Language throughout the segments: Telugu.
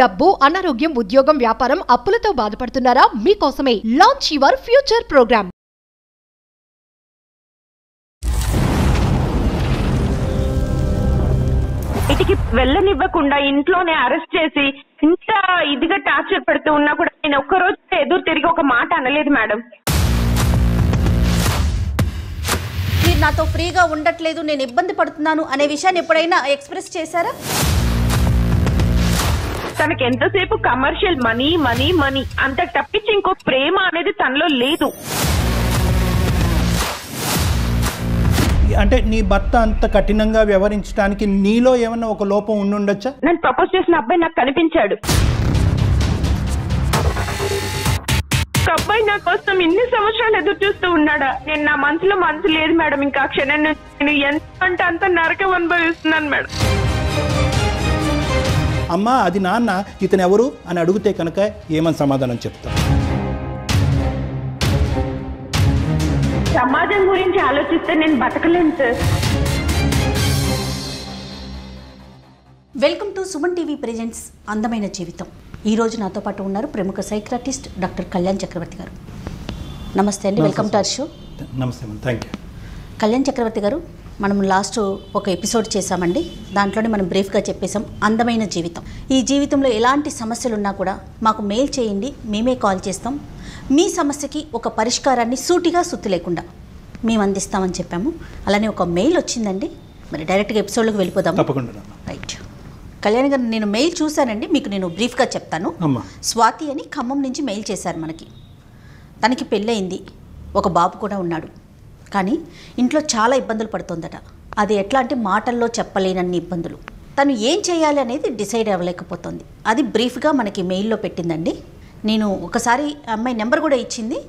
డబ్బు, అనారోగ్యం, ఉద్యోగం, వ్యాపారం, అప్పులతో బాధపడుతున్నారా? మీకోసమే లాంచ్ యువర్ ఫ్యూచర్ ప్రోగ్రామ్. ఇంటికి వెళ్ళనివ్వకుండా ఇంట్లోనే అరెస్ట్ చేసి ఇంత ఇదిగా టార్చర్ పెడుతూ ఉన్నా కూడా నేను ఒక్కరోజు ఎదురు తిరిగి ఒక మాట అనలేదు మేడం. మీరు నాతో ఫ్రీగా ఉండట్లేదు, నేను ఇబ్బంది పడుతున్నాను అనే విషయాన్ని ఎప్పుడైనా ఎక్స్ప్రెస్ చేశారా? తనకి ఎంతసేపు కమర్షియల్ మనీ మనీ మనీ అంత తప్పించి ఇంకో ప్రేమ అనేది తనలో లేదు. అంటే నీ భర్త అంత కఠినంగా వ్యవహరించడానికి నీలో ఏమన్నా ఒక లోపం ఉండుండొచ్చా? నేను ప్రపోజ్ చేసిన అబ్బాయి నాకు కనిపించాడు. అబ్బాయి నా కోసం ఇన్ని సంవత్సరాలు ఎదురు చూస్తూ ఉన్నాడా? నేను నా మనసులో మనసు లేదు మేడం. ఇంకా క్షణం నేను ఎంత అంటే అంత నరకం అనుభవిస్తున్నాను మేడం. అమ్మా అది నాన్న, ఇతను ఎవరు అని అడిగితే కనుక ఏమని సమాధానం చెప్తా? సమాజం గురించి ఆలోచిస్తే నేను బతకలేను sir. Welcome to Suman TV presents అందమైన జీవితం. ఈరోజు నాతో పాటు ఉన్నారు ప్రముఖ సైక్రాటిస్ట్ డాక్టర్ కళ్యాణ్ చక్రవర్తి గారు. నమస్తే అండి, వెల్కమ్ టు అవర్ షో. నమస్తే, థ్యాంక్ యూ. కళ్యాణ్ చక్రవర్తి గారు, మనం లాస్ట్ ఒక ఎపిసోడ్ చేశామండి. దాంట్లోనే మనం బ్రీఫ్గా చెప్పేసాం అందమైన జీవితం. ఈ జీవితంలో ఎలాంటి సమస్యలు ఉన్నా కూడా మాకు మెయిల్ చేయండి, మేమే కాల్ చేస్తాం. మీ సమస్యకి ఒక పరిష్కారాన్ని సూటిగా సుత్తి లేకుండా మేము అందిస్తామని చెప్పాము. అలానే ఒక మెయిల్ వచ్చిందండి. మరి డైరెక్ట్గా ఎపిసోడ్లోకి వెళ్ళిపోదాం. తప్పకుండా. రైట్ కళ్యాణ్ గారు, నేను మెయిల్ చూశానండి, మీకు నేను బ్రీఫ్గా చెప్తాను. స్వాతి అని ఖమ్మం నుంచి మెయిల్ చేశారు మనకి. తనకి పెళ్ళయింది, ఒక బాబు కూడా ఉన్నాడు. కానీ ఇంట్లో చాలా ఇబ్బందులు పడుతుందట. అది ఎట్లా అంటే మాటల్లో చెప్పలేనన్ని ఇబ్బందులు. తను ఏం చేయాలి అనేది డిసైడ్ అవ్వలేకపోతుంది. అది బ్రీఫ్గా మనకి మెయిల్లో పెట్టిందండి. నేను ఒకసారి అమ్మాయి నెంబర్ కూడా ఇచ్చింది,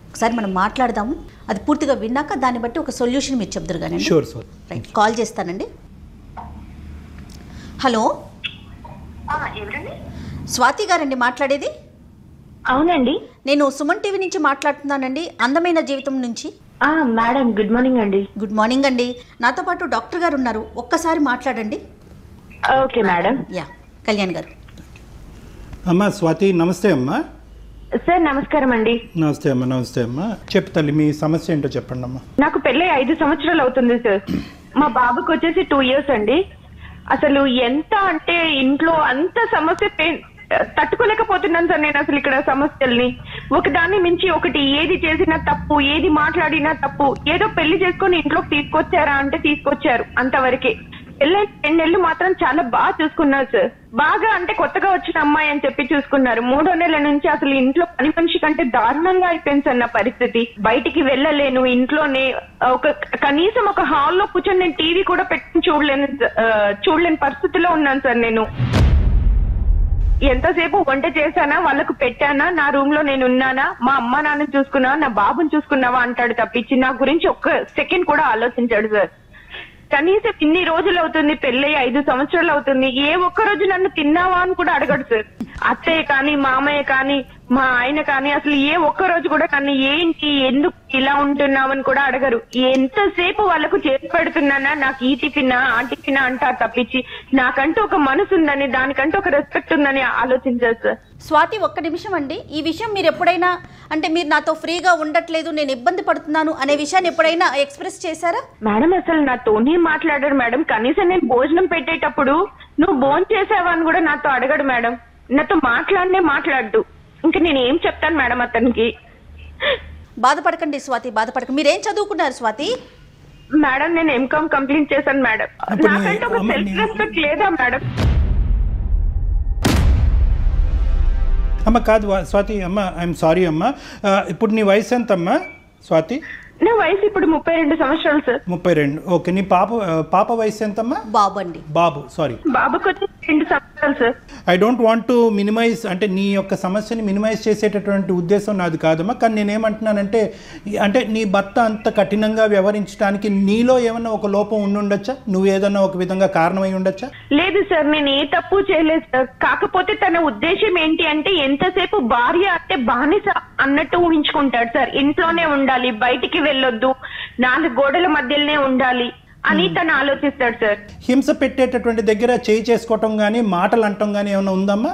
ఒకసారి మనం మాట్లాడదాము. అది పూర్తిగా విన్నాక దాన్ని బట్టి ఒక సొల్యూషన్ మీరు చెప్తారు కానీ. Sure sir. రైట్, కాల్ చేస్తానండి. హలో, స్వాతి గారండి మాట్లాడేది? అవునండి, నేను సుమన్ టీవీ నుంచి మాట్లాడుతున్నానండి, అందమైన జీవితం నుంచి. మేడం, గుడ్ మార్నింగ్ అండి. గుడ్ మార్నింగ్ అండి. నాతో పాటు డాక్టర్ గారు ఉన్నారు, ఒక్కసారి మాట్లాడండి. Okay madam. యా, కళ్యాణ్ గారు. అమ్మా స్వాతి, నమస్తే అమ్మా. సార్ నమస్కారం అండి. నమస్తే అమ్మా. నమస్తే అమ్మా. చెప్పు తల్లి, మీ సమస్య ఏంటో చెప్పండి అమ్మా. నాకు పెళ్ళై 5 సంవత్సరాలు అవుతుంది సార్. మా బాబుకి వచ్చేసి 2 years అండి. అసలు ఎంత అంటే ఇంట్లో అంత సమస్య తట్టుకోలేకపోతున్నాను సార్ నేను అసలు ఇక్కడ సమస్యల్ని. ఒకదాన్ని మించి ఒకటి, ఏది చేసినా తప్పు, ఏది మాట్లాడినా తప్పు. ఏదో పెళ్లి చేసుకొని ఇంట్లోకి తీసుకొచ్చారా అంటే తీసుకొచ్చారు, అంతవరకే. పెళ్ళై 2 నెలలు మాత్రం చాలా బాగా చూసుకున్నారు సార్. బాగా అంటే కొత్తగా వచ్చిన అమ్మాయి అని చెప్పి చూసుకున్నారు. 3వ నెల నుంచి అసలు ఇంట్లో పని మనిషి కంటే దారుణంగా అయిపోయింది సార్ నా పరిస్థితి. బయటికి వెళ్ళలేను, ఇంట్లోనే కనీసం ఒక హాల్లో కూర్చొని నేను టీవీ కూడా పెట్టుకుని చూడలేని పరిస్థితిలో ఉన్నాను సార్ నేను. ఎంతసేపు వంట చేశానా, వాళ్ళకు పెట్టానా, నా రూమ్ లో నేను ఉన్నానా, మా అమ్మ నాన్న చూసుకున్నావా, నా బాబుని చూసుకున్నావా అంటాడు తప్పించి నా గురించి ఒక్క సెకండ్ కూడా ఆలోచించాడు సార్. కనీసం ఇన్ని రోజులు అవుతుంది, పెళ్ళై 5 సంవత్సరాలు అవుతుంది, ఏ ఒక్క రోజు నన్ను తిన్నావా అని కూడా అడగడు సార్. అత్తయ్య కానీ, మామయ్య కానీ, మా ఆయన కానీ అసలు ఏ ఒక్క రోజు కూడా నన్ను ఏంటి, ఎందుకు ఇలా ఉంటున్నావని కూడా అడగరు. ఎంతసేపు వాళ్ళకు చేసి పెడుతున్నానా, నాకు ఈ టిఫినా ఆ టిఫినా అంటారు తప్పించి నాకంటూ ఒక మనసు ఉందని, దానికంటూ ఒక రెస్పెక్ట్ ఉందని ఆలోచించారు సార్. స్వాతి, ఒక్క నిమిషం అండి. ఈ విషయం మీరు ఎప్పుడైనా అంటే మీరు నాతో ఫ్రీగా ఉండట్లేదు, నేను ఇబ్బంది పడుతున్నాను అనే విషయాన్ని ఎప్పుడైనా ఎక్స్ప్రెస్ చేశారా? మేడం అసలు నాతోనే మాట్లాడారు మేడం. కనీసం నేను భోజనం పెట్టేటప్పుడు నువ్వు భోజనం చేసావా అని కూడా నాతో అడగడు మేడం. నాతో మాట్లాడు. ఇంకా నేను ఏం చెప్తాను మేడం అతనికి? బాధపడకండి స్వాతి, బాధపడకండి. మీరేం చదువుకున్నారు స్వాతి? మేడం నేను ఎంకామ్ కంప్లీట్ చేశాను మేడం. నాకంటే ఒక సెల్ఫ్ రెస్పెక్ట్ లేదా మేడం? అమ్మ కాదు స్వాతి, అమ్మ ఐఎమ్ సారీ అమ్మా. ఇప్పుడు నీ వయసు ఎంత అమ్మా స్వాతి? నా వయసు ఇప్పుడు 32 సంవత్సరాలు సార్. 32. ఓకే. నీ పాప వయసు ఎంతమ్మా? బాబు అండి. బాబు, సారీ. బాబుకి వచ్చి 2 సంవత్సరాలు sir. I don't want to minimize, అంటే నీ యొక్క సమస్యని మినిమైజ్ చేసేటటువంటి ఉద్దేశం నాది కాదమ్మా. కానీ నేనేమంటున్నానంటే, అంటే నీ భర్త అంత కఠినంగా వ్యవహరించడానికి నీలో ఏమన్నా ఒక లోపం ఉండుండొచ్చా? నువ్వు ఏదన్నా ఒక విధంగా కారణమై ఉండొచ్చా? లేదు సార్, నేను ఏ తప్పు చేయలేదు సార్. కాకపోతే తన ఉద్దేశం ఏంటి అంటే ఎంతసేపు భార్య అంటే బానిస అన్నట్టు ఊహించుకుంటాడు సార్. ఇంట్లోనే ఉండాలి, బయటికి వెళ్ళొద్దు, 4 గోడల మధ్యలోనే ఉండాలి అని తను ఆలోచిస్తాడు సార్. హింస పెట్టేటటువంటి దగ్గర చేయి చేసుకోవటం కానీ, మాటలు అంటం కానీ ఏమైనా ఉందమ్మా?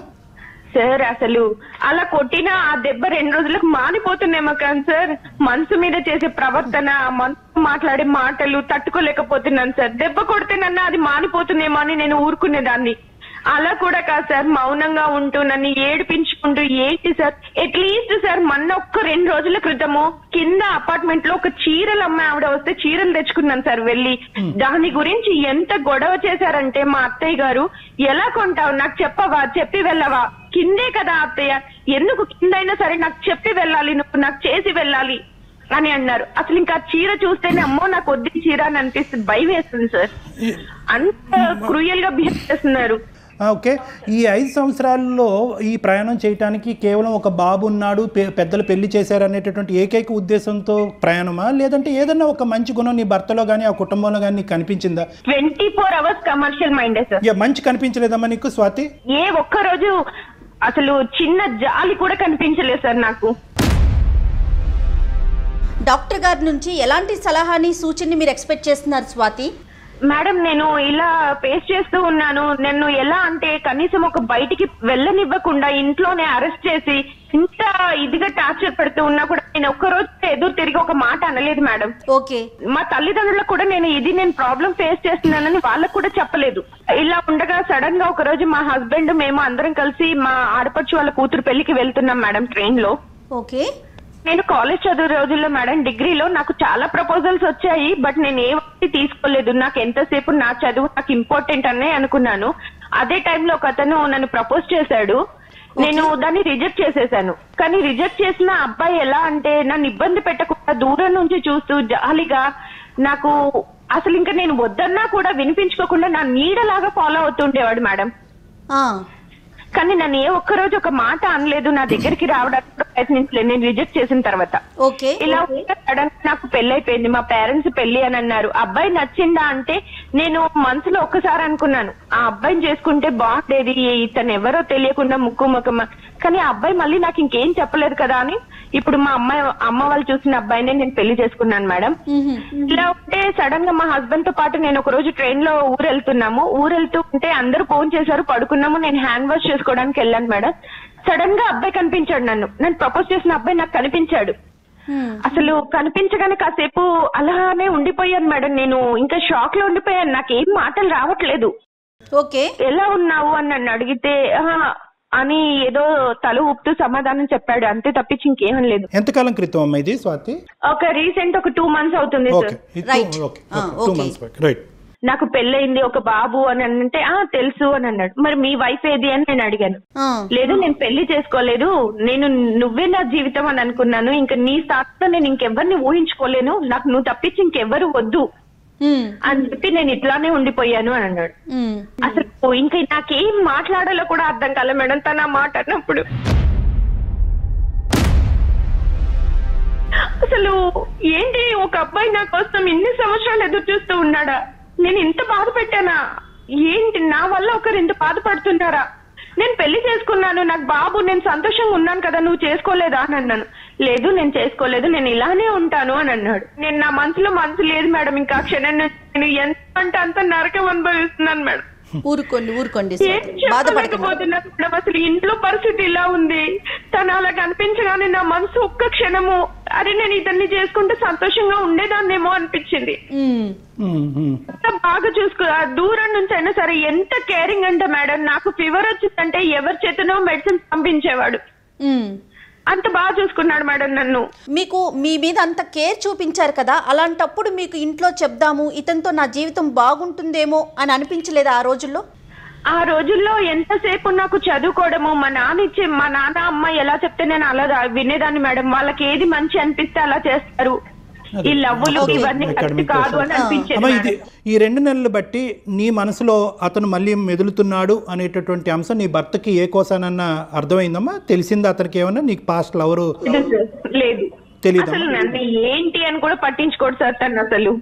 సార్ అసలు అలా కొట్టిన ఆ దెబ్బ 2 రోజులకు మానిపోతుందేమో కానీ సార్, మనసు మీద చేసే ప్రవర్తన, మనసు మాట్లాడే మాటలు తట్టుకోలేకపోతున్నాను సార్. దెబ్బ కొడితేనన్నా అది మానిపోతుందేమో అని నేను ఊరుకునేదాన్ని. అలా కూడా కాదు సార్, మౌనంగా ఉంటూ నన్ను ఏడిపించుకుంటూ ఏంటి సార్, అట్లీస్ట్ సార్ మొన్న ఒక్క 2 రోజుల క్రితము కింద అపార్ట్మెంట్ లో ఒక చీరలు అమ్మాయి ఆవిడ వస్తే చీరలు తెచ్చుకున్నాను సార్ వెళ్ళి. దాని గురించి ఎంత గొడవ చేశారంటే మా అత్తయ్య గారు, ఎలా కొంటావు నాకు చెప్పవా, చెప్పి వెళ్ళవా, కిందే కదా అత్తయ్య, ఎందుకు కిందైనా సరే నాకు చెప్పి వెళ్ళాలి, నువ్వు నాకు చేసి వెళ్ళాలి అని అన్నారు. అసలు ఇంకా చీర చూస్తేనే అమ్మో నాకు వద్దు చీర అని అనిపిస్తుంది, భయం వేస్తుంది సార్. అంత క్రూయల్ గా బిహేవ్ చేస్తున్నారు. ఓకే, ఈ 5 సంవత్సరాల్లో ఈ ప్రయాణం చేయడానికి కేవలం ఒక బాబు ఉన్నాడు, పెద్దలు పెళ్లి చేశారు అనేటటువంటి ఏకైక ఉద్దేశంతో ప్రయాణమా, లేదంటే ఏదన్నా ఒక మంచి గుణం నీ భర్తలో కానీ ఆ కుటుంబంలో కానీ నీకు కనిపించిందా? 24 hours కమర్షియల్ మైండే సార్. మంచి కనిపించలేదమ్మా నీకు స్వాతి? ఏ ఒక్క రోజు అసలు చిన్న జాలి కూడా కనిపించలేదు సార్ నాకు. డాక్టర్ గారి నుంచి ఎలాంటి సలహాని సూచనని మీరు ఎక్స్పెక్ట్ చేస్తున్నారు స్వాతి? మేడం నేను ఇలా ఫేస్ చేస్తూ ఉన్నాను, నన్ను ఎలా అంటే కనీసం ఒక బయటికి వెళ్ళనివ్వకుండా ఇంట్లోనే అరెస్ట్ చేసి ఇంత ఇదిగా టార్చర్ పెడుతూ ఉన్నా కూడా నేను ఒక్కరోజు ఎదురు తిరిగి ఒక మాట అనలేదు మేడం. ఓకే. మా తల్లిదండ్రులకు కూడా నేను ప్రాబ్లం ఫేస్ చేస్తున్నానని వాళ్ళకు కూడా చెప్పలేదు. ఇలా ఉండగా సడన్ గా ఒక రోజు మా హస్బెండ్ మేము అందరం కలిసి మా ఆడపడుచు వాళ్ళ కూతురు పెళ్లికి వెళ్తున్నాం మేడం ట్రైన్ లో. ఓకే. నేను కాలేజ్ చదువు రోజుల్లో మేడం డిగ్రీలో నాకు చాలా ప్రపోజల్స్ వచ్చాయి, బట్ నేను ఏ ఒకటి తీసుకోలేదు. నాకు ఎంతసేపు నా చదువు నాకు ఇంపార్టెంట్ అనే అనుకున్నాను. అదే టైంలో ఒక అతను నన్ను ప్రపోజ్ చేశాడు, నేను దాన్ని రిజెక్ట్ చేసేసాను. కానీ రిజెక్ట్ చేసిన అబ్బాయి ఎలా అంటే నన్ను ఇబ్బంది పెట్టకుండా దూరం నుంచి చూస్తూ జాలిగా నాకు అసలు ఇంకా నేను వద్దన్నా కూడా వినిపించుకోకుండా నా నీడలాగా ఫాలో అవుతుండేవాడు మేడం. కానీ నన్ను ఏ ఒక్కరోజు ఒక మాట అనలేదు, నా దగ్గరికి రావడానికి ప్రయత్నించలేదు నేను రిజెక్ట్ చేసిన తర్వాత. ఇలా సడన్ నాకు పెళ్లి అయిపోయింది, మా పేరెంట్స్ పెళ్లి అని అన్నారు. అబ్బాయి నచ్చిందా అంటే నేను మనసులో ఒక్కసారి అనుకున్నాను ఆ అబ్బాయిని చేసుకుంటే బాగుండేది, ఇతను ఎవరో తెలియకుండా ముక్కు ముఖమ. కానీ ఆ అబ్బాయి మళ్ళీ నాకు ఇంకేం చెప్పలేదు కదా అని ఇప్పుడు మా అమ్మ వాళ్ళు చూసిన అబ్బాయినే నేను పెళ్లి చేసుకున్నాను మేడం. ఇలా ఉంటే సడన్ గా మా హస్బెండ్ తో పాటు నేను ఒక రోజు ట్రైన్ లో ఊరెళ్తూ ఉంటే అందరూ ఫోన్ చేశారు, పడుకున్నాము. నేను హ్యాండ్ వాష్ చేసుకోవడానికి వెళ్ళాను మేడం. సడన్ గా అబ్బాయి కనిపించాడు, నన్ను ప్రపోజ్ చేసిన అబ్బాయి నాకు కనిపించాడు. అసలు కనిపించగానే కాసేపు అలానే ఉండిపోయాను మేడం. నేను ఇంకా షాక్ లో ఉండిపోయాను, నాకేం మాటలు రావట్లేదు. ఓకే. ఎలా ఉన్నావు అని నన్ను అడిగితే అని ఏదో తల ఊపుతూ సమాధానం చెప్పాడు, అంతే తప్పించి ఇంకేమీ లేదు. ఎంతకాలం క్రితం అమ్మా ఇది స్వాతి? ఒక రీసెంట్ ఒక 2 months అవుతుంది సార్. నాకు పెళ్ళయింది, ఒక బాబు అని అంటే తెలుసు అని అన్నాడు. మరి మీ వైఫ్ ఏది అని నేను అడిగాను. లేదు నేను పెళ్లి చేసుకోలేదు, నువ్వే నా జీవితం అని అనుకున్నాను, ఇంకా నీ స్థానంలో నేను ఇంకెవరిని ఊహించుకోలేను, నాకు నువ్వు తప్పించి ఇంకెవ్వరు వద్దు అని చెప్పి నేను ఇట్లానే ఉండిపోయాను అని అన్నాడు. అసలు ఇంకా నాకేం మాట్లాడాలో కూడా అర్థం కాలే మేడం తన మాట అన్నప్పుడు. అసలు ఏంటి ఒక అబ్బాయి నా కోసం ఇన్ని సంవత్సరాలు ఎదురు చూస్తూ ఉన్నాడా, నేను ఇంత బాధ పెట్టానా, ఏంటి నా వల్ల ఒకరు ఇంత బాధపడుతున్నారా, నేను పెళ్లి చేసుకున్నాను, నాకు బాబు, నేను సంతోషంగా ఉన్నాను కదా, నువ్వు చేసుకోలేదా అని అన్నాను. లేదు నేను చేసుకోలేదు, నేను ఇలానే ఉంటాను అని అన్నాడు. నేను నా మనసులో మనసు లేదు మేడం, ఇంకా క్షణం నేను ఎంత అంటే అంత నరకం అనుభవిస్తున్నాను మేడం. ఊరుకోండి బాధపడకపోతున్నాను మేడం. అసలు ఇంట్లో పరిస్థితి ఇలా ఉంది, తను అలా కనిపించగానే నా మనసు ఒక్క క్షణము అరే నేను ఇతన్ని చేసుకుంటే సంతోషంగా ఉండేదాన్నేమో అనిపించింది. బాగా చూసుకో, దూరం నుంచి అయినా సరే ఎంత కేరింగ్ అంటే మేడం, నాకు ఫీవర్ వచ్చిందంటే ఎవరి చేతనో మెడిసిన్ పంపించేవాడు, అంత బాగా చూసుకున్నాడు మేడం నన్ను. మీకు మీ మీద అంత కేర్ చూపించారు కదా, అలాంటప్పుడు మీకు ఇంట్లో చెప్దాము ఇతనితో నా జీవితం బాగుంటుందేమో అని అనిపించలేదా ఆ రోజుల్లో? ఆ రోజుల్లో ఎంతసేపు నాకు చదువుకోవడము, మా నాన్న అమ్మ ఎలా చెప్తే నేను అలా వినేదాన్ని మేడం. వాళ్ళకి ఏది మంచి అనిపిస్తే అలా చేస్తారు, ఈ లవ్వులు ఇవన్నీ కరెక్ట్ కాదు అని అనిపించేది. ఈ 2 నెలలు బట్టి నీ మనసులో అతను మళ్ళీ మెదులుతున్నాడు అనేటటువంటి అంశం నీ భర్తకి ఏ కోసానన్నా అర్థమైందమ్మా? తెలిసిందా అతనికి ఏమన్నా? నీకు పాస్ట్ లవరు లేదు, తెలీదు, ఏంటి అని కూడా పట్టించుకోడు సార్ తను అసలు.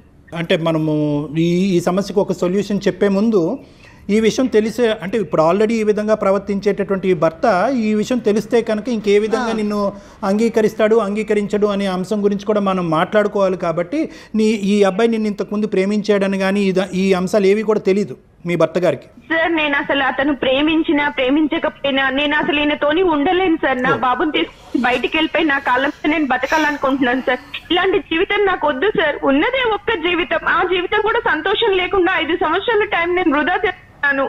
అంటే మనము ఈ సమస్యకు ఒక సొల్యూషన్ చెప్పే ముందు ఈ విషయం తెలిసే, అంటే ఇప్పుడు ఆల్రెడీ ఈ విధంగా ప్రవర్తించేటటువంటి ఈ భర్త ఈ విషయం తెలిస్తే కనుక ఇంకే విధంగా నిన్ను అంగీకరించడు అనే అంశం గురించి కూడా మనం మాట్లాడుకోవాలి. కాబట్టి ఈ అబ్బాయి నిన్ను ఇంతకుముందు ప్రేమించాడని కానీ ఈ అంశాలు ఏవి కూడా తెలీదు. మీ భర్త గారికి? సార్ నేను అసలు అతను ప్రేమించకపోయినా నేను అసలు ఈయనతోని ఉండలేను సార్. నా బాబుని తీసుకుని బయటికి వెళ్ళిపోయి నా కాళ్ళ మీద నేను బతకాలనుకుంటున్నాను సార్. ఇలాంటి జీవితం నాకు వద్దు సార్. ఉన్నదే ఒక్క జీవితం, ఆ జీవితం కూడా సంతోషం లేకుండా 5 సంవత్సరాల టైం నేను వృధా చేస్తున్నాను.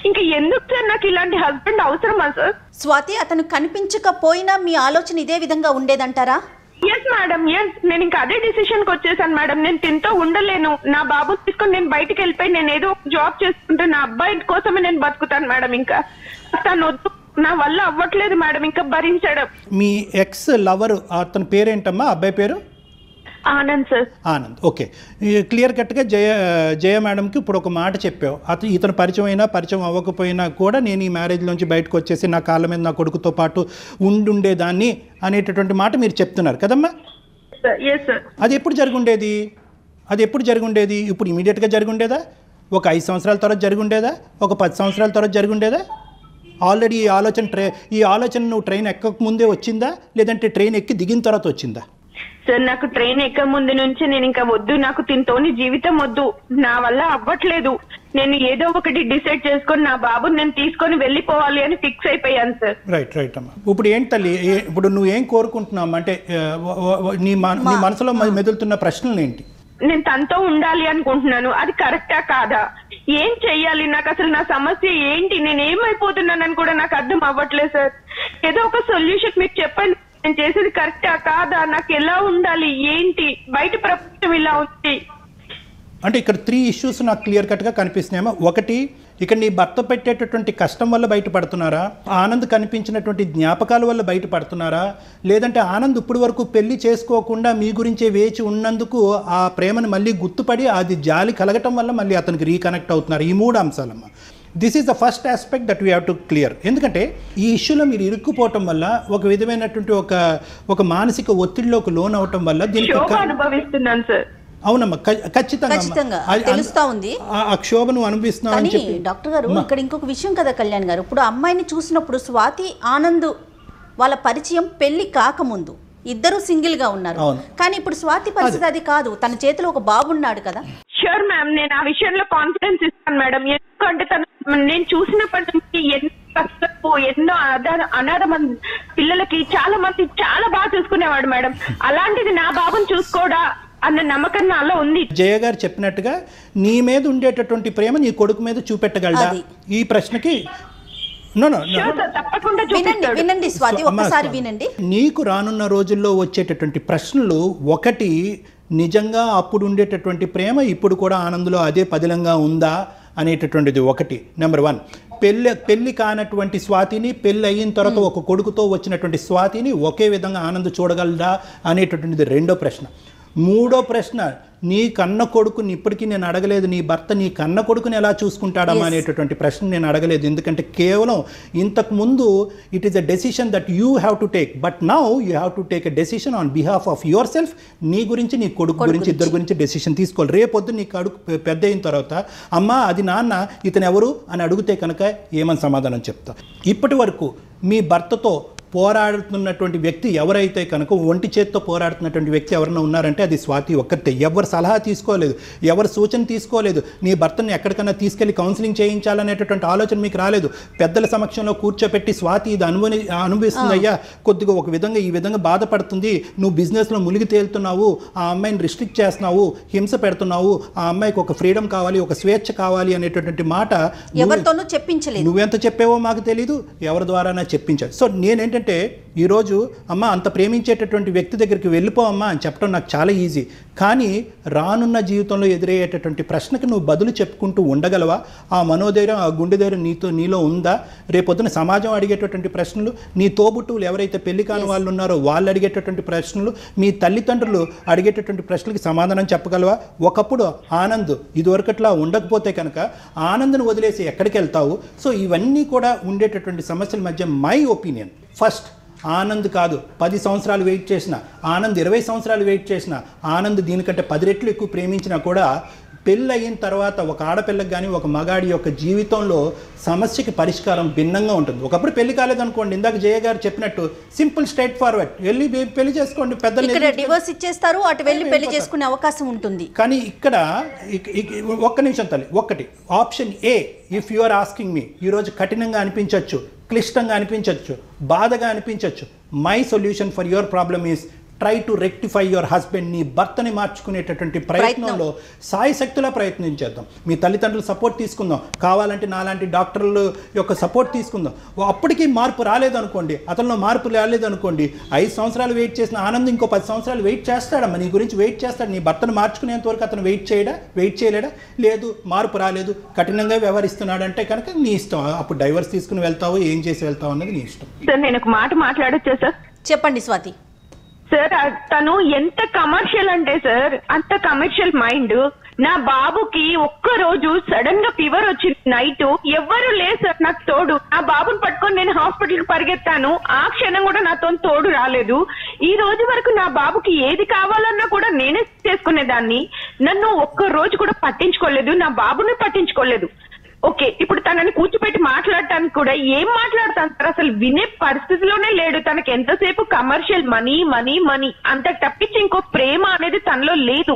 ఇంకా ఎందుకు సార్ నాకు ఇలాంటి హస్బెండ్ అవసరమా సార్? స్వాతి, అతను కనిపించకపోయినా మీ ఆలోచన ఇదే విధంగా ఉండేదంటారా? Yes madam, yes. నేను ఇంకా అదే డిసిషన్ కి వచ్చేసాను మేడం. నేను తింటూ ఉండలేను. నా బాబు తీసుకొని నేను బయటికి వెళ్ళిపోయి నేను ఏదో జాబ్ చేసుకుంటే నా అబ్బాయి కోసమే నేను బతుకుతాను మేడం. ఇంకా తను వద్దు, నా వల్ల అవ్వట్లేదు మేడం ఇంకా భరించడం. మీ ఎక్స్ లవర్ అతని పేరేంటమ్మా? అబ్బాయి పేరు Anand sir. Anand. Okay, clear కట్గా జయ మేడంకి ఇప్పుడు ఒక మాట చెప్పావు. ఇతను పరిచయం అయినా పరిచయం అవ్వకపోయినా కూడా నేను ఈ మ్యారేజ్లోంచి బయటకు వచ్చేసి నా కాళ్ళ మీద నా కొడుకుతో పాటు ఉండుండేదాన్ని అనేటటువంటి మాట మీరు చెప్తున్నారు కదమ్మా? అది ఎప్పుడు జరుగుండేది? ఇప్పుడు ఇమీడియట్గా జరుగుండేదా? ఒక 5 సంవత్సరాల తర్వాత జరుగుండేదా? ఒక 10 సంవత్సరాల తర్వాత జరుగుండేదా? ఆల్రెడీ ఈ ఆలోచన నువ్వు ట్రైన్ ఎక్కక ముందే వచ్చిందా, లేదంటే ట్రైన్ ఎక్కి దిగిన తర్వాత వచ్చిందా? సార్ నాకు ట్రైన్ ఎక్క ముందు నుంచి నేను ఇంకా వద్దు, నాకు తింటోని జీవితం వద్దు, నా వల్ల అవ్వట్లేదు, నేను ఏదో ఒకటి డిసైడ్ చేసుకొని నా బాబుని నేను తీసుకొని వెళ్ళిపోవాలి అని ఫిక్స్ అయిపోయాను సార్. రైట్ అమ్మా. ఇప్పుడు ఏంటి తల్లి, ఇప్పుడు నువ్వేం కోరుకుంటున్నావు? అంటే నీ మనసులో మెదులుతున్న ప్రశ్నలు ఏంటి? నేను తనతో ఉండాలి అనుకుంటున్నాను, అది కరెక్టా కాదా, ఏం చెయ్యాలి, నాకు అసలు నా సమస్య ఏంటి, నేను ఏమైపోతున్నానని కూడా నాకు అర్థం అవ్వట్లేదు సార్. ఏదో ఒక సొల్యూషన్ మీకు చెప్పండి. నేను చేసేది కరెక్టా కాదా, నాకు ఎలా ఉండాలి, ఏంటి, బయట ప్రపంచం ఇలా ఉంది. అంటే ఇక్కడ 3 ఇష్యూస్ నాకు క్లియర్ కట్గా కనిపిస్తున్నాయమ్మా. ఒకటి, ఇక్కడ నీ భర్త పెట్టేటటువంటి కష్టం వల్ల బయటపడుతున్నారా? ఆనంద్ కనిపించినటువంటి జ్ఞాపకాల వల్ల బయటపడుతున్నారా? లేదంటే ఆనంద్ ఇప్పుడు వరకు పెళ్లి చేసుకోకుండా మీ గురించే వేచి ఉన్నందుకు ఆ ప్రేమను మళ్ళీ గుర్తుపడి అది జాలి కలగటం వల్ల మళ్ళీ అతనికి రీకనెక్ట్ అవుతున్నారు? ఈ 3 అంశాలమ్మా. This is the first aspect that we have to clear. ఎందుకంటే ఈ ఇష్యూలో మీరు ఇరుక్కుపోవటం వల్ల ఒక విధమైనటువంటి ఒక మానసిక ఒత్తిడిలోకి లోన్ అవటం వల్ల దీనికి అనుభవిస్తున్నాను సార్. అవునమ్మా, ఖచ్చితంగా తెలుస్తా ఉంది ఆ క్షోభను అనుభవిస్తున్నావు అని చెప్పి. డాక్టర్ గారు, ఇక్కడ ఇంకొక విషయం కదా కళ్యాణ్ గారు, ఇప్పుడు అమ్మాయిని చూసినప్పుడు స్వాతి ఆనంద్ వాళ్ళ పరిచయం పెళ్లి కాకముందు ఇద్దరు సింగిల్ గా ఉన్నారు, కానీ ఇప్పుడు స్వాతి పరిస్థితి అది కాదు, తన చేతిలో ఒక బాబు ఉన్నాడు కదా. షూర్ మ్యామ్, నేను ఆ విషయంలో కాన్ఫిడెన్స్ ఇస్తాను మేడం. ఎందుకంటే నేను చూసినప్పటి నుంచి ఎన్నో అనాథ పిల్లలకి చాలా మంది చాలా బాగా చూసుకునేవాడు మేడం. అలాంటిది నా బాబుని చూసుకోడా అన్న నమ్మకం నాలో ఉంది. జయ గారు చెప్పినట్టుగా నీ మీద ఉండేటటువంటి ప్రేమ నీ కొడుకు మీద చూపెట్టగలడా? ఈ ప్రశ్నకి వినండి స్వాతి, ఒక్కసారి వినండి. నీకు రానున్న రోజుల్లో వచ్చేటటువంటి ప్రశ్నలు, ఒకటి, నిజంగా అప్పుడు ఉండేటటువంటి ప్రేమ ఇప్పుడు కూడా ఆనందంలో అదే పదిలంగా ఉందా అనేటటువంటిది ఒకటి. నెంబర్ 1, పెళ్ళి కానటువంటి స్వాతిని పెళ్ళి అయిన తర్వాత ఒక కొడుకుతో వచ్చినటువంటి స్వాతిని ఒకే విధంగా ఆనంద్ చూడగలదా అనేటటువంటిది రెండో ప్రశ్న. మూడో ప్రశ్న, నీ కన్న కొడుకుని ఇప్పటికీ నేను అడగలేదు, నీ భర్త నీ కన్న కొడుకుని ఎలా చూసుకుంటాడమ్మా అనేటటువంటి ప్రశ్న నేను అడగలేదు. ఎందుకంటే కేవలం ఇంతకుముందు it is a decision that you have to take, but now you have to take a decision on behalf of your self. నీ గురించి, నీ కొడుకు గురించి, ఇద్దరు గురించి డెసిషన్ తీసుకోవాలి. రేపొద్దు నీ కొడుకు పెద్ద అయిన తర్వాత అమ్మా అది నాన్న ఇతను ఎవరు అని అడిగితే కనుక ఏమని సమాధానం చెప్తా? ఇప్పటి వరకు మీ భర్తతో పోరాడుతున్నటువంటి వ్యక్తి ఎవరైతే కనుక ఒంటి చేత్తో పోరాడుతున్నటువంటి వ్యక్తి ఎవరైనా ఉన్నారంటే అది స్వాతి ఒక్కటే. ఎవరు సలహా తీసుకోలేదు, ఎవరు సూచన తీసుకోలేదు, నీ భర్తని ఎక్కడికైనా తీసుకెళ్లి కౌన్సిలింగ్ చేయించాలనేటటువంటి ఆలోచన మీకు రాలేదు. పెద్దల సమక్షంలో కూర్చోపెట్టి స్వాతి ఇది అనుభవిస్తుంది అయ్యా, కొద్దిగా ఒక విధంగా ఈ విధంగా బాధపడుతుంది, నువ్వు బిజినెస్లో మునిగి తేలుతున్నావు, ఆ అమ్మాయిని రిస్ట్రిక్ట్ చేస్తున్నావు, హింస పెడుతున్నావు, ఆ అమ్మాయికి ఒక ఫ్రీడమ్ కావాలి, ఒక స్వేచ్ఛ కావాలి అనేటటువంటి మాట ఎవరితోనూ చెప్పించలేదు. నువ్వెంత చెప్పావో మాకు తెలీదు, ఎవరి ద్వారా చెప్పించావు. సో నేనేంటంటే ఈరోజు అమ్మ అంత ప్రేమించేటటువంటి వ్యక్తి దగ్గరికి వెళ్ళిపోవమ్మా అని చెప్పడం నాకు చాలా ఈజీ. కానీ రానున్న జీవితంలో ఎదురయ్యేటటువంటి ప్రశ్నకి నువ్వు బదులు చెప్పుకుంటూ ఉండగలవా? ఆ మనోధైర్యం, ఆ గుండె ధైర్యం నీలో ఉందా? రేపొద్దున సమాజం అడిగేటటువంటి ప్రశ్నలు, నీ తోబుట్టువులు ఎవరైతే పెళ్లి కాని వాళ్ళు ఉన్నారో వాళ్ళు అడిగేటటువంటి ప్రశ్నలు, మీ తల్లిదండ్రులు అడిగేటటువంటి ప్రశ్నలకి సమాధానం చెప్పగలవా? ఒకప్పుడు ఆనంద్ ఇదివరకట్లా ఉండకపోతే కనుక ఆనంద్ను వదిలేసి ఎక్కడికి వెళ్తావు? సో ఇవన్నీ కూడా ఉండేటటువంటి సమస్యల మధ్య మై ఒపీనియన్, ఫస్ట్ ఆనంద్ కాదు 10 సంవత్సరాలు వెయిట్ చేసిన, ఆనంద్ 20 సంవత్సరాలు వెయిట్ చేసిన, ఆనంద్ దీనికంటే 10 రెట్లు ఎక్కువ ప్రేమించినా కూడా పెళ్ళి అయిన తర్వాత ఒక ఆడపిల్లకి కానీ ఒక మగాడి యొక్క జీవితంలో సమస్యకి పరిష్కారం భిన్నంగా ఉంటుంది. ఒకప్పుడు పెళ్లి కాలేదనుకోండి, ఇందాక జయ గారు చెప్పినట్టు సింపుల్ స్ట్రైట్ ఫార్వర్డ్ వెళ్ళి పెళ్లి చేసుకోండి, పెద్దలు డివోర్స్ ఇచ్చేస్తారు, అటు వెళ్ళి పెళ్లి చేసుకునే అవకాశం ఉంటుంది. కానీ ఇక్కడ ఒక్క నిమిషం తల్లి, ఒక్కటి option A, if you are asking me, ఈరోజు కఠినంగా అనిపించవచ్చు, క్లిష్టంగా అనిపించవచ్చు, బాధగా అనిపించవచ్చు. My solution for your problem is try to rectify your husband. నీ భర్తని మార్చుకునేటటువంటి ప్రయత్నంలో సాయశక్తులా ప్రయత్నించేద్దాం. మీ తల్లిదండ్రుల సపోర్ట్ తీసుకుందాం, కావాలంటే నాలాంటి డాక్టర్ల యొక్క సపోర్ట్ తీసుకుందాం. అప్పటికీ మార్పు రాలేదనుకోండి, అతనిలో మార్పు రాలేదనుకోండి, 5 సంవత్సరాలు వెయిట్ చేసిన ఆనందం ఇంకో 10 సంవత్సరాలు వెయిట్ చేస్తాడమ్మా, నీ గురించి వెయిట్ చేస్తాడు. నీ భర్తను మార్చుకునేంత వరకు అతను వెయిట్ చేయలేడా? లేదు, మార్పు రాలేదు, కఠినంగా వ్యవహరిస్తున్నాడు అంటే కనుక నీ ఇష్టం. అప్పుడు డైవర్స్ తీసుకుని వెళ్తావు, ఏం చేసి వెళ్తావు అన్నది నీ ఇష్టం. సార్ నేను ఒక మాట మాట్లాడొచ్చా సార్? చెప్పండి స్వాతి. సార్ తను ఎంత కమర్షియల్ అంటే సార్, అంత కమర్షియల్ మైండ్. నా బాబుకి ఒక్కరోజు సడన్ గా ఫీవర్ వచ్చింది నైట్, ఎవ్వరు లేదు సార్ నాకు తోడు. నా బాబుని పట్టుకొని నేను హాస్పిటల్ కి పరిగెత్తాను, ఆ క్షణం కూడా నాతో తోడు రాలేదు. ఈ రోజు వరకు నా బాబుకి ఏది కావాలన్నా కూడా నేనే చేసుకునేదాన్ని. నన్ను ఒక్క రోజు కూడా పట్టించుకోలేదు, నా బాబుని పట్టించుకోలేదు. ఓకే, ఇప్పుడు తనని కూర్చోపెట్టి మాట్లాడటానికి కూడా ఏం మాట్లాడతాను సార్, అసలు వినే పరిస్థితిలోనే లేడు. తనకి ఎంతసేపు కమర్షియల్ మనీ మనీ మనీ, అంత తప్పించి ఇంకో ప్రేమ అనేది తనలో లేదు.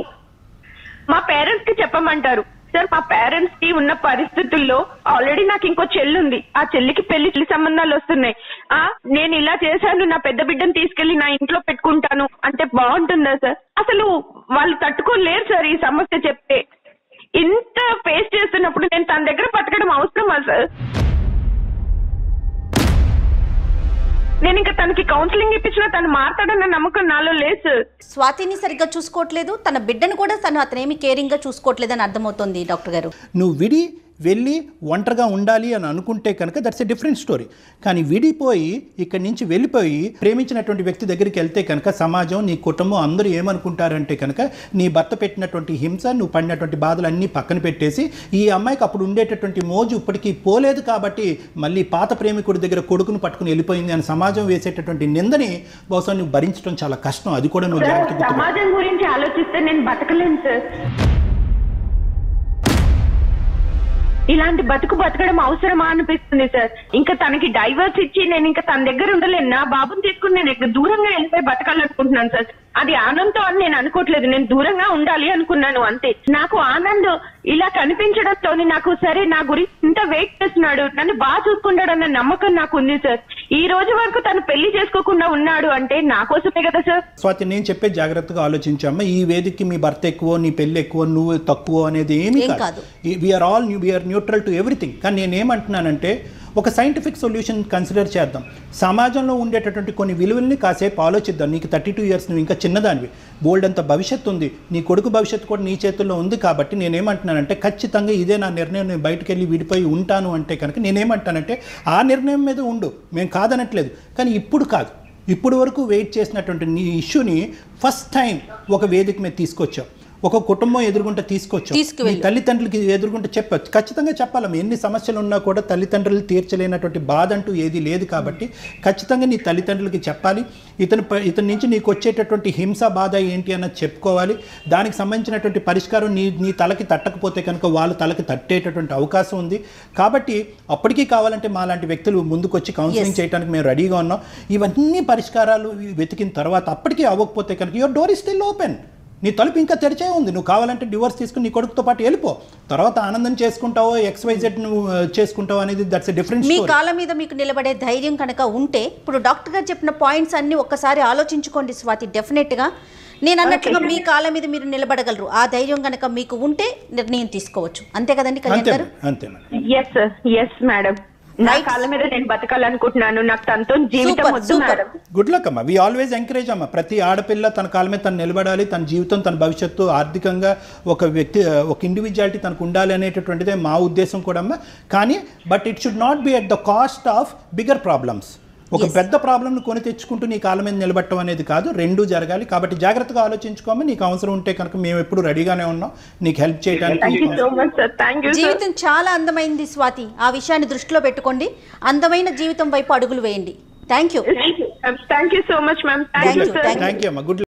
మా పేరెంట్స్ కి చెప్పమంటారు సార్, మా పేరెంట్స్ కి ఉన్న పరిస్థితుల్లో ఆల్రెడీ నాకు ఇంకో చెల్లుంది, ఆ చెల్లికి పెళ్లి సంబంధాలు వస్తున్నాయి. నేను ఇలా చేశాను, నా పెద్ద బిడ్డను తీసుకెళ్లి నా ఇంట్లో పెట్టుకుంటాను అంటే బాగుంటుందా సార్? అసలు వాళ్ళు తట్టుకోలేరు సార్ ఈ సమస్య చెప్తే. ఇంత ఫేస్ చేస్తున్నప్పుడు నేను తన దగ్గర బతకడం అవసరమా సార్? నేను ఇంకా తనకి కౌన్సిలింగ్ ఇప్పించినా తను మాట్లాడన్న నమ్మకం నాలో లేదు సార్. స్వాతిని సరిగ్గా చూసుకోవట్లేదు, తన బిడ్డను కూడా అతనేమి కేరింగ్ గా చూసుకోవట్లేదని అర్థమవుతుంది డాక్టర్ గారు. నువ్వు వెళ్ళి ఒంటరిగా ఉండాలి అని అనుకుంటే కనుక దట్స్ ఎ డిఫరెంట్ స్టోరీ. కానీ విడిపోయి ఇక్కడి నుంచి వెళ్ళిపోయి ప్రేమించినటువంటి వ్యక్తి దగ్గరికి వెళ్తే కనుక సమాజం, నీ కుటుంబం అందరూ ఏమనుకుంటారంటే కనుక నీ భర్త పెట్టినటువంటి హింస, నువ్వు పడినటువంటి బాధలు అన్నీ పక్కన పెట్టేసి ఈ అమ్మాయికి అప్పుడు ఉండేటటువంటి మోజు ఇప్పటికీ పోలేదు కాబట్టి మళ్ళీ పాత ప్రేమికుడి దగ్గర కొడుకును పట్టుకుని వెళ్ళిపోయింది అని సమాజం వేసేటటువంటి నిందని బహుశా నువ్వు భరించడం చాలా కష్టం. అది కూడా నువ్వు జాగ్రత్తగా సమాజం గురించి ఆలోచిస్తే నేను బతకలేను సార్. ఇలాంటి బతకడం అవసరమా అనిపిస్తుంది సార్. ఇంకా తనకి డైవర్స్ ఇచ్చి నేను ఇంకా తన దగ్గర ఉండలేను. నా బాబుని తీసుకుని నేను ఇక్కడ దూరంగా వెళ్ళిపోయి బతకాలనుకుంటున్నాను సార్. అది ఆనందం అని నేను అనుకోవట్లేదు, నేను దూరంగా ఉండాలి అనుకున్నాను అంతే. నాకు ఆనందం ఇలా కనిపించడంతో నాకు సరే నా గురించి ఇంత వెయిట్ చేస్తున్నాడు, నన్ను బాగా చూసుకుంటాడన్న నమ్మకం నాకు ఉంది సార్. ఈ రోజు వరకు తను పెళ్లి చేసుకోకుండా ఉన్నాడు అంటే నా కోసమే కదా సార్. స్వాతి, నేను చెప్పే జాగ్రత్తగా ఆలోచించమ్మా. ఈ వేదికకి మీ భర్త ఎక్కువ, నీ పెళ్లి ఎక్కువ, నువ్వు తక్కువ అనేది ఏమీ కాదు. We are neutral to everything. కానీ నేనేమంటున్నానంటే ఒక సైంటిఫిక్ సొల్యూషన్ కన్సిడర్ చేద్దాం. సమాజంలో ఉండేటటువంటి కొన్ని విలువల్ని కాసేపు ఆలోచిద్దాం. నీకు 32 years, నువ్వు ఇంకా చిన్నదానివి, బోల్డ్ అంత భవిష్యత్తు ఉంది, నీ కొడుకు భవిష్యత్తు కూడా నీ చేతుల్లో ఉంది. కాబట్టి నేనేమంటున్నానంటే ఖచ్చితంగా ఇదే నా నిర్ణయం, నేను బయటకు వెళ్ళి విడిపోయి ఉంటాను అంటే కనుక నేనేమంటానంటే ఆ నిర్ణయం మీద ఉండు, మేము కాదనట్లేదు. కానీ ఇప్పుడు కాదు, ఇప్పుడు వరకు వెయిట్ చేసినటువంటి నీ ఇష్యూని ఫస్ట్ టైం ఒక వేదిక మీద తీసుకొచ్చావు, ఒక కుటుంబం ఎదురుగుంటే తీసుకొచ్చావు, నీ తల్లిదండ్రులకి ఎదురుగుంటే చెప్పచ్చు. ఖచ్చితంగా చెప్పాలమ్మా, ఎన్ని సమస్యలు ఉన్నా కూడా తల్లిదండ్రులు తీర్చలేనటువంటి బాధ అంటూ ఏది లేదు. కాబట్టి ఖచ్చితంగా నీ తల్లిదండ్రులకి చెప్పాలి. ఇతని నుంచి నీకు వచ్చేటటువంటి హింస, బాధ ఏంటి అన్నది చెప్పుకోవాలి. దానికి సంబంధించినటువంటి పరిష్కారం నీ తలకి తట్టకపోతే కనుక వాళ్ళ తలకి తట్టేటటువంటి అవకాశం ఉంది. కాబట్టి అప్పటికీ కావాలంటే మాలాంటి వ్యక్తులు ముందుకొచ్చి కౌన్సిలింగ్ చేయడానికి మేము రెడీగా ఉన్నాం. ఇవన్నీ పరిష్కారాలు వెతికిన తర్వాత అప్పటికీ అవ్వకపోతే కనుక your door is still open, నీ తలుపు ఇంకా తెరిచే ఉంది. నువ్వు కావాలంటే డివోర్స్ తీసుకుని నీ కొడుకుతో పాటు వెళ్ళిపో, తర్వాత ఆనందం చేసుకుంటావో XYZ నువ్వు చేసుకుంటావో అనేది దట్స్ ఎ డిఫరెంట్ స్టోరీ. మీ కాళ్ళ మీద మీకు నిలబడే ధైర్యం కనుక ఉంటే, ఇప్పుడు డాక్టర్ గారు చెప్పిన పాయింట్స్ అన్ని ఒక్కసారి ఆలోచించుకోండి స్వాతి. డెఫినెట్గా నేను అన్నట్లుగా మీ కాళ్ళ మీద మీరు నిలబడగలరు. ఆ ధైర్యం కనుక మీకు ఉంటే నిర్ణయం తీసుకోవచ్చు. అంతే కదండి కళ్యాణ్ గారు? అంతే మేడం. నా కాళ్ళ మీద నేను బతకాలనుకుంటున్నాను, నాకు తనతో జీవితం వద్దు మేడం. గుడ్ లక్ అమ్మా, వి ఆల్వేస్ ఎంకరేజ్ అమ్మా. ప్రతి ఆడపిల్ల తన కాళ్ళ మీద తను నిలబడాలి, తన జీవితం, తన భవిష్యత్తు, ఆర్థికంగా ఒక వ్యక్తి, ఒక ఇండివిజువాలిటీ తనకు ఉండాలి అనేటటువంటిదే మా ఉద్దేశం కూడా అమ్మా. కానీ but it should not be at the cost of bigger problems. ఒక పెద్ద ప్రాబ్లంను కొని తెచ్చుకుంటూ నీ కాళ్ళ మీద నిలబట్టడం అనేది కాదు, రెండూ జరగాలి. కాబట్టి జాగ్రత్తగా ఆలోచించుకోమని, నీకు అవసరం ఉంటే కనుక మేము ఎప్పుడు రెడీగానే ఉన్నాం నీకు హెల్ప్ చేయడానికి. జీవితం చాలా అందమైంది స్వాతి, ఆ విషయాన్ని దృష్టిలో పెట్టుకోండి. అందమైన జీవితం వైపు అడుగులు వేయండి. Thank you so much ma'am. Thank you అమ్మా. గుడ్